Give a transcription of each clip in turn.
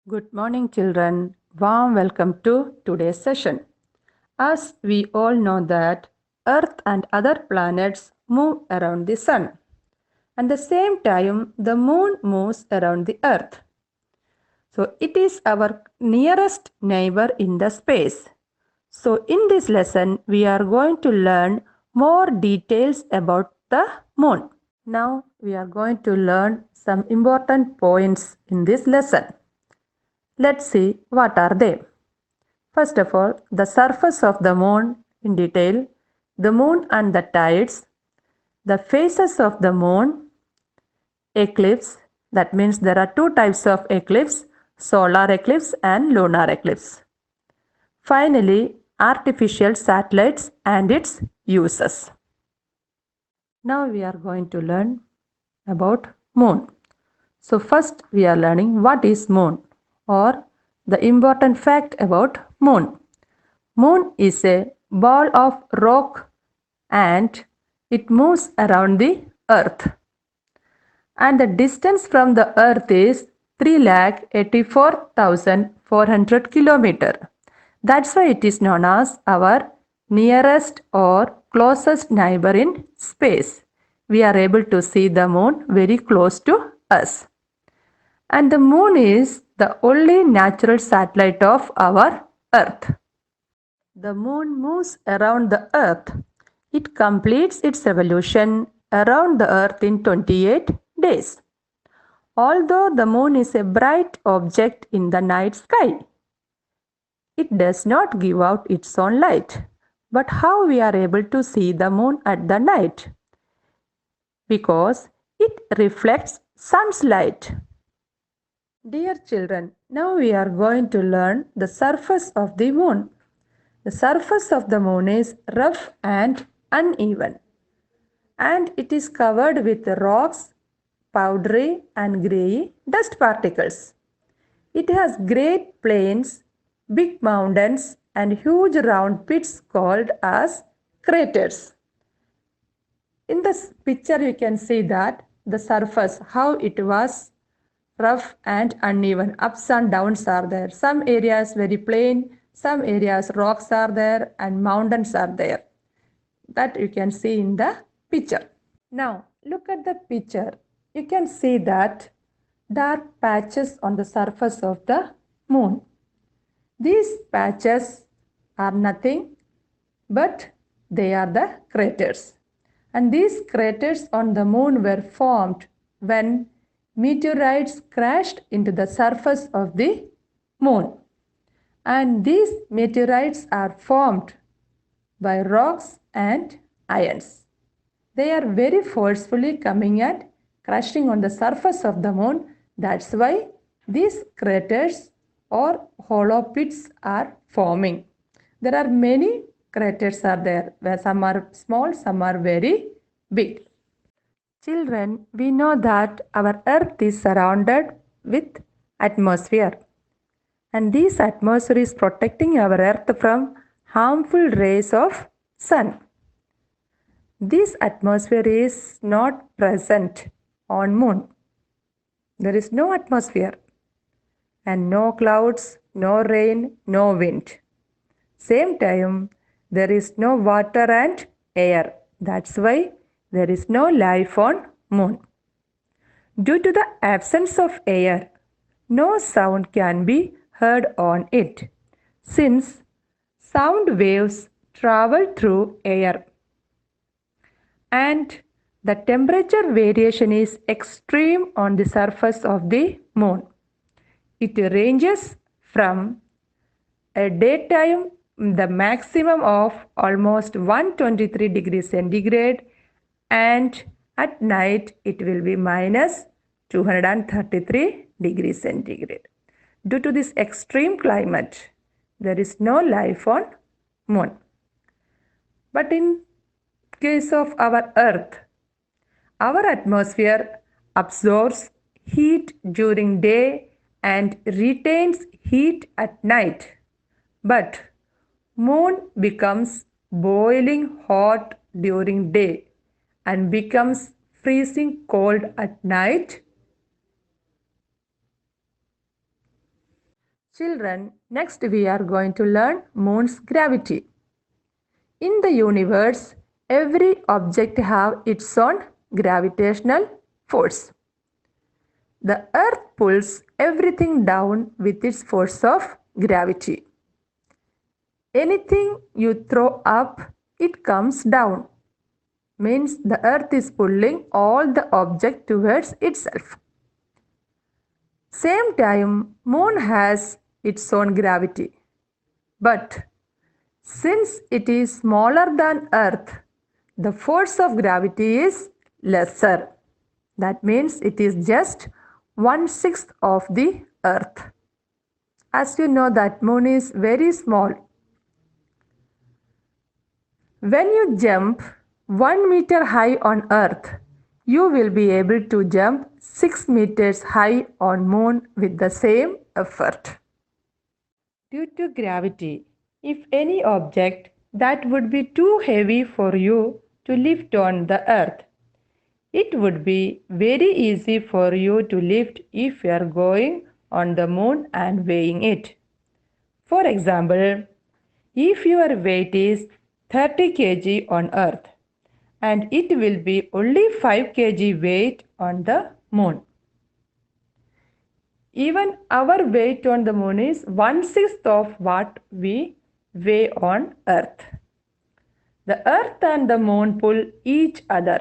Good morning, children. Warm welcome to today's session. As we all know that Earth and other planets move around the sun. At the same time, the moon moves around the Earth. So it is our nearest neighbor in the space. So in this lesson, we are going to learn more details about the moon. Now we are going to learn some important points in this lesson. Let's see what are they. First of all, the surface of the moon in detail, the moon and the tides, the phases of the moon, eclipse, that means there are two types of eclipse, solar eclipse and lunar eclipse. Finally, artificial satellites and its uses. Now we are going to learn about moon. So first we are learning what is moon or the important fact about moon. Moon is a ball of rock and it moves around the earth. And the distance from the earth is 384,400 kilometers. That's why it is known as our nearest or closest neighbor in space. We are able to see the moon very close to us. And the moon is the only natural satellite of our earth. The moon moves around the earth. It completes its revolution around the earth in 28 days. Although the moon is a bright object in the night sky, it does not give out its own light. But how we are able to see the moon at the night? Because it reflects sun's light. Dear children, now we are going to learn the surface of the moon. The surface of the moon is rough and uneven, and it is covered with rocks, powdery and grey dust particles. It has great plains, big mountains and huge round pits called as craters. In this picture you can see that the surface, how it was rough and uneven. Ups and downs are there. Some areas very plain, some areas rocks are there and mountains are there. That you can see in the picture. Now look at the picture. You can see that dark patches on the surface of the moon. These patches are nothing but they are the craters. And these craters on the moon were formed when meteorites crashed into the surface of the moon. And these meteorites are formed by rocks and ions. They are very forcefully coming and crashing on the surface of the moon. That's why these craters or hollow pits are forming. There are many craters are there where some are small, some are very big. Children, we know that our earth is surrounded with atmosphere, and this atmosphere is protecting our earth from harmful rays of sun. This atmosphere is not present on moon. There is no atmosphere and no clouds, no rain, no wind. Same time, there is no water and air. That's why there is no life on moon. Due to the absence of air, no sound can be heard on it, since sound waves travel through air. And the temperature variation is extreme on the surface of the moon. It ranges from a daytime the maximum of almost 123 degrees centigrade, and at night it will be minus 233 degrees centigrade. Due to this extreme climate, there is no life on moon. But in case of our earth, our atmosphere absorbs heat during day and retains heat at night. But moon becomes boiling hot during day and becomes freezing cold at night. Children, next we are going to learn moon's gravity. In the universe, every object have its own gravitational force. The earth pulls everything down with its force of gravity. Anything you throw up, it comes down. Means the earth is pulling all the object towards itself. Same time, moon has its own gravity. But since it is smaller than earth, the force of gravity is lesser. That means it is just 1/6 of the earth. As you know that moon is very small. When you jump 1 meter high on earth, you will be able to jump 6 meters high on moon with the same effort. Due to gravity, if any object that would be too heavy for you to lift on the earth, it would be very easy for you to lift if you are going on the moon and weighing it. For example, if your weight is 30 kg on earth and it will be only 5 kg weight on the moon. Even our weight on the moon is 1/6 of what we weigh on earth. The earth and the moon pull each other.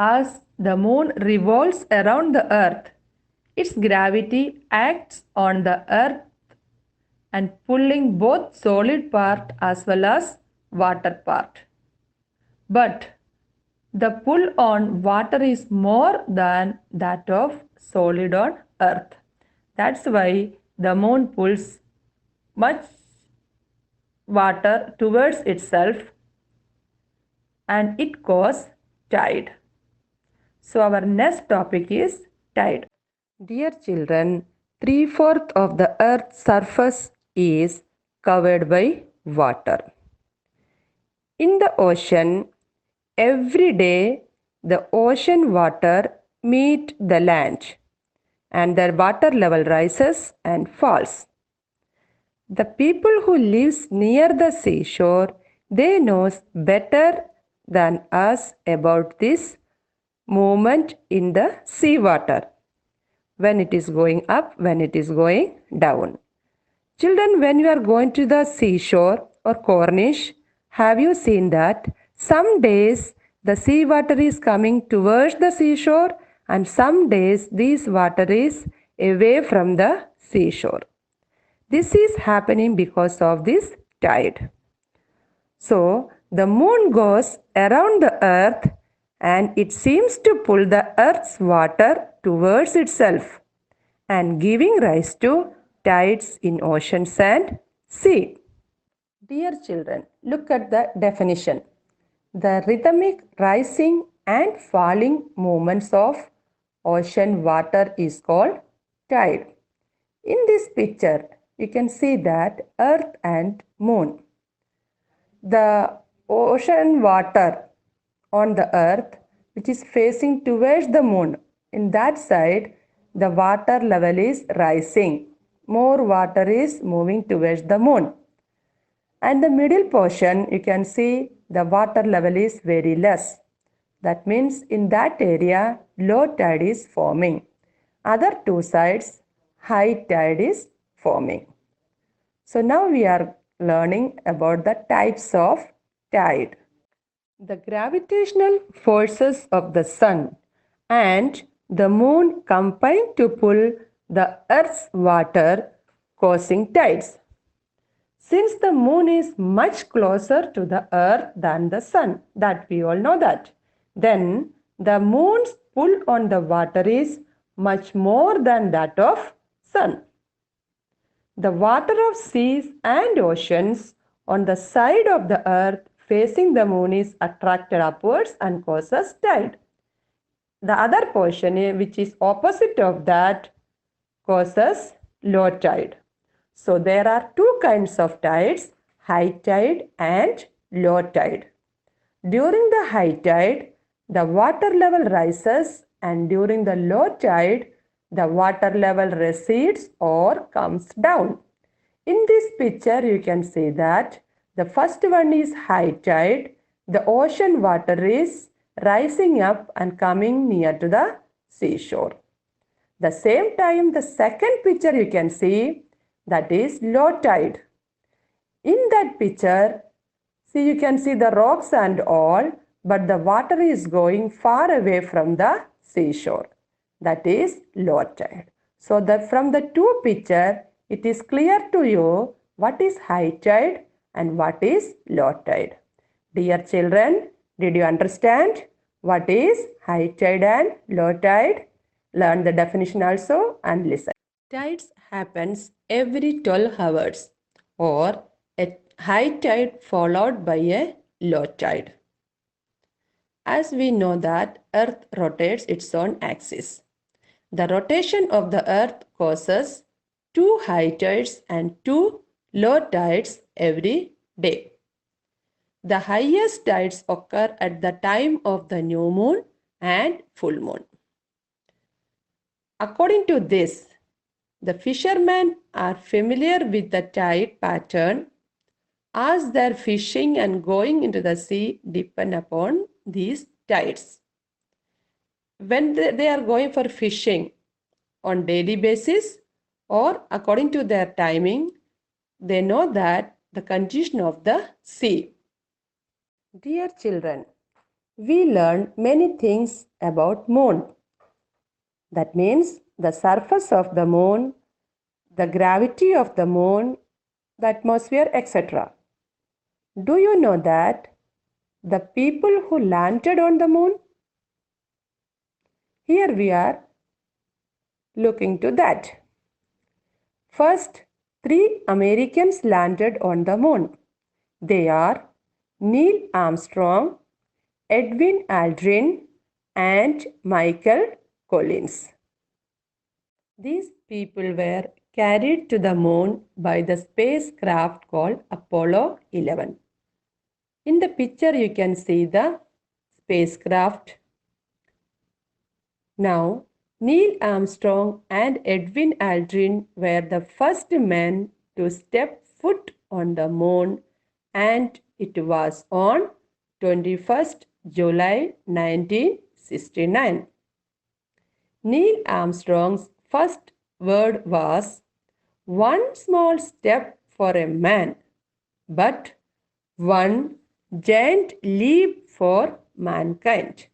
As the moon revolves around the earth, its gravity acts on the earth and pulling both solid part as well as water part. But the pull on water is more than that of solid on earth. That's why the moon pulls much water towards itself and it causes tide. So our next topic is tide. Dear children, 3/4 of the earth's surface is covered by water. In the ocean, every day the ocean water meet the land and their water level rises and falls. The people who lives near the seashore, they knows better than us about this movement in the seawater. When it is going up, when it is going down. Children, when you are going to the seashore or Cornish, have you seen that some days the seawater is coming towards the seashore and some days this water is away from the seashore. This is happening because of this tide. So, the moon goes around the earth and it seems to pull the earth's water towards itself and giving rise to tides in oceans and sea. Dear children, look at the definition. The rhythmic rising and falling movements of ocean water is called tide. In this picture, you can see that earth and moon. The ocean water on the earth which is facing towards the moon, in that side the water level is rising. More water is moving towards the moon. And the middle portion you can see the water level is very less. That means in that area low tide is forming. Other two sides high tide is forming. So now we are learning about the types of tide. The gravitational forces of the sun and the moon combine to pull the earth's water, causing tides. Since the moon is much closer to the earth than the sun, that we all know that, then the moon's pull on the water is much more than that of sun. The water of seas and oceans on the side of the earth facing the moon is attracted upwards and causes tide. The other portion, which is opposite of that, causes low tide. So there are two kinds of tides, high tide and low tide. During the high tide, the water level rises and during the low tide, the water level recedes or comes down. In this picture, you can see that the first one is high tide. The ocean water is rising up and coming near to the seashore. The same time, the second picture you can see, that is low tide. In that picture, see, you can see the rocks and all, but the water is going far away from the seashore. That is low tide. So that from the two pictures, it is clear to you what is high tide and what is low tide. Dear children, did you understand what is high tide and low tide? Learn the definition also and listen. Tides happens every 12 hours or a high tide followed by a low tide. As we know that earth rotates its own axis. The rotation of the earth causes two high tides and two low tides every day. The highest tides occur at the time of the new moon and full moon. According to this, the fishermen are familiar with the tide pattern as their fishing and going into the sea depend upon these tides. When they are going for fishing on daily basis or according to their timing, they know that the condition of the sea. Dear children, we learned many things about moon. That means the surface of the moon, the gravity of the moon, the atmosphere, etc. Do you know that the people who landed on the moon? Here we are looking to that. First, three Americans landed on the moon. They are Neil Armstrong, Edwin Aldrin, and Michael Collins. These people were carried to the moon by the spacecraft called Apollo 11. In the picture, you can see the spacecraft. Now, Neil Armstrong and Edwin Aldrin were the first men to step foot on the moon, and it was on 21st July 1969. Neil Armstrong's first word was, "One small step for a man, but one giant leap for mankind."